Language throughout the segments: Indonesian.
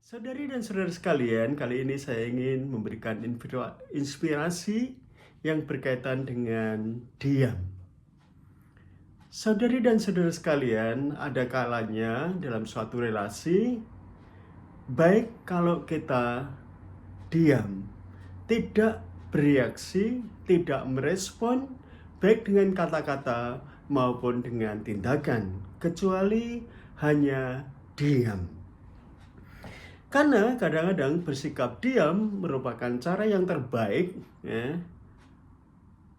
Saudari dan saudara sekalian, kali ini saya ingin memberikan inspirasi yang berkaitan dengan diam. Saudari dan saudara sekalian, ada kalanya dalam suatu relasi, baik kalau kita diam, tidak bereaksi, tidak merespon, baik dengan kata-kata maupun dengan tindakan, kecuali hanya diam. Karena kadang-kadang bersikap diam merupakan cara yang terbaik ya,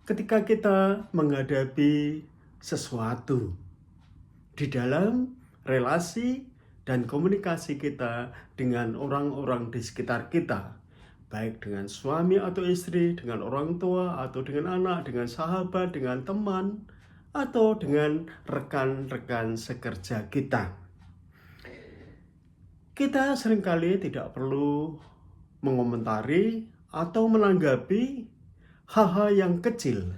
ketika kita menghadapi sesuatu di dalam relasi dan komunikasi kita dengan orang-orang di sekitar kita, baik dengan suami atau istri, dengan orang tua atau dengan anak, dengan sahabat, dengan teman, atau dengan rekan-rekan sekerja kita. Kita seringkali tidak perlu mengomentari atau menanggapi hal-hal yang kecil,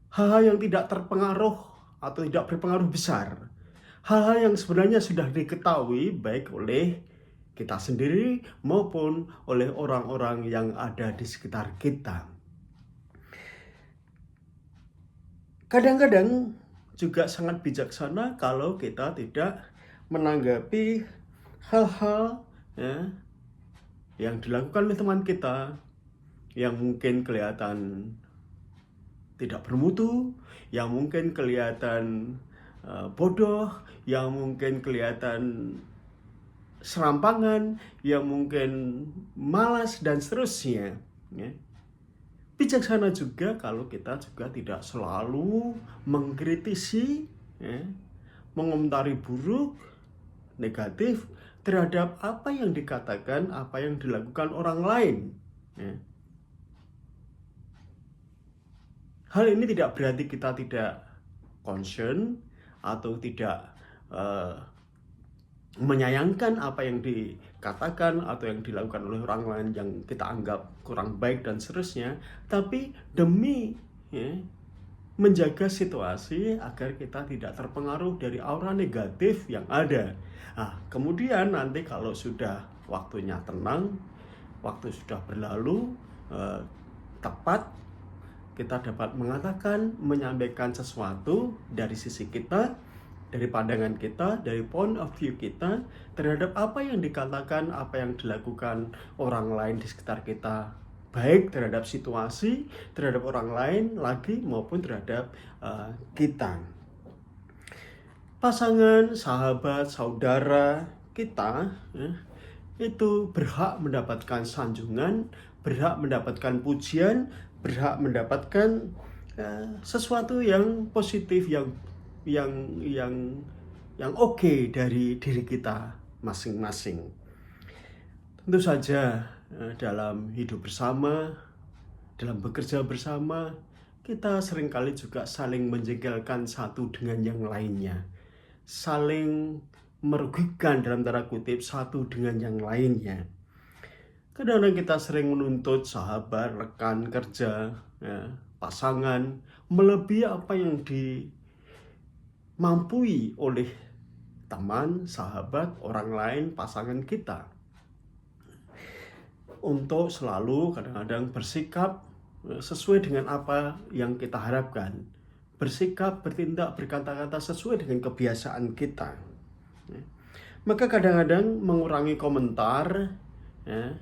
hal-hal yang tidak terpengaruh atau tidak berpengaruh besar, hal-hal yang sebenarnya sudah diketahui baik oleh kita sendiri maupun oleh orang-orang yang ada di sekitar kita. Kadang-kadang juga sangat bijaksana kalau kita tidak menanggapi hal-hal ya, yang dilakukan oleh teman kita yang mungkin kelihatan tidak bermutu, yang mungkin kelihatan bodoh, yang mungkin kelihatan serampangan, yang mungkin malas dan seterusnya. Ya. Bijaksana juga kalau kita juga tidak selalu mengkritisi, ya, mengomentari buruk, negatif terhadap apa yang dikatakan, apa yang dilakukan orang lain. Ya. Hal ini tidak berarti kita tidak concern atau tidak menyayangkan apa yang dikatakan atau yang dilakukan oleh orang lain yang kita anggap kurang baik dan seterusnya, tapi demi ya, menjaga situasi agar kita tidak terpengaruh dari aura negatif yang ada. Nah, kemudian nanti kalau sudah waktunya tenang, waktu sudah berlalu, tepat, kita dapat mengatakan, menyampaikan sesuatu dari sisi kita, dari pandangan kita, dari point of view kita terhadap apa yang dikatakan, apa yang dilakukan orang lain di sekitar kita, baik terhadap situasi, terhadap orang lain lagi maupun terhadap kita. Pasangan, sahabat, saudara kita ya, itu berhak mendapatkan sanjungan, berhak mendapatkan pujian, berhak mendapatkan sesuatu yang positif, yang oke dari diri kita masing-masing. Tentu saja dalam hidup bersama, dalam bekerja bersama, kita seringkali juga saling menjengkelkan satu dengan yang lainnya, saling merugikan dalam tanda kutip satu dengan yang lainnya. Kadang-kadang kita sering menuntut sahabat, rekan kerja, ya, pasangan melebihi apa yang dimampui oleh teman, sahabat, orang lain, pasangan kita. Untuk selalu kadang-kadang bersikap sesuai dengan apa yang kita harapkan. Bersikap, bertindak, berkata-kata sesuai dengan kebiasaan kita. Maka kadang-kadang mengurangi komentar, ya,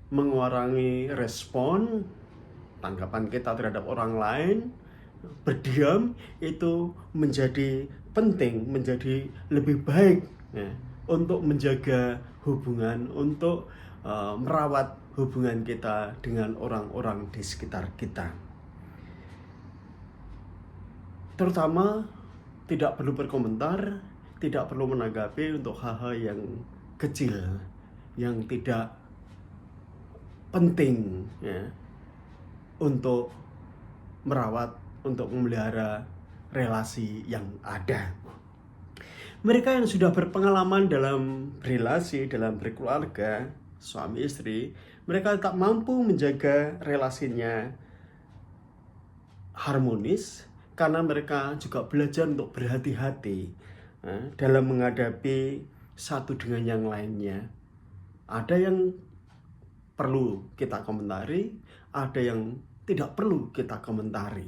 mengurangi respon, tanggapan kita terhadap orang lain, berdiam itu menjadi penting, menjadi lebih baik ya, untuk menjaga hubungan, untuk merawat hubungan kita dengan orang-orang di sekitar kita. Terutama tidak perlu berkomentar, tidak perlu menanggapi untuk hal-hal yang kecil, yang tidak penting ya, untuk merawat, untuk memelihara relasi yang ada. Mereka yang sudah berpengalaman dalam relasi, dalam berkeluarga, suami istri, mereka tak mampu menjaga relasinya harmonis karena mereka juga belajar untuk berhati-hati dalam menghadapi satu dengan yang lainnya. Ada yang perlu kita komentari, ada yang tidak perlu kita komentari.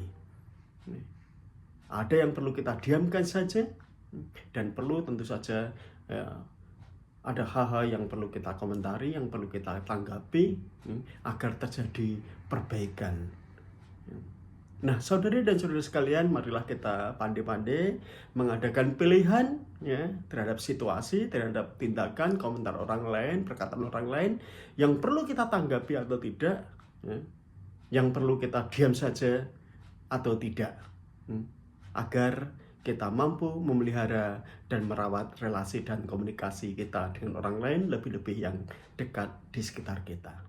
Ada yang perlu kita diamkan saja, dan perlu tentu saja ada hal-hal yang perlu kita komentari, yang perlu kita tanggapi agar terjadi perbaikan. Nah, saudari dan saudara sekalian, marilah kita pandai-pandai mengadakan pilihan ya terhadap situasi, terhadap tindakan, komentar orang lain, perkataan orang lain yang perlu kita tanggapi atau tidak, ya, yang perlu kita diam saja atau tidak, agar kita mampu memelihara dan merawat relasi dan komunikasi kita dengan orang lain, lebih-lebih yang dekat di sekitar kita.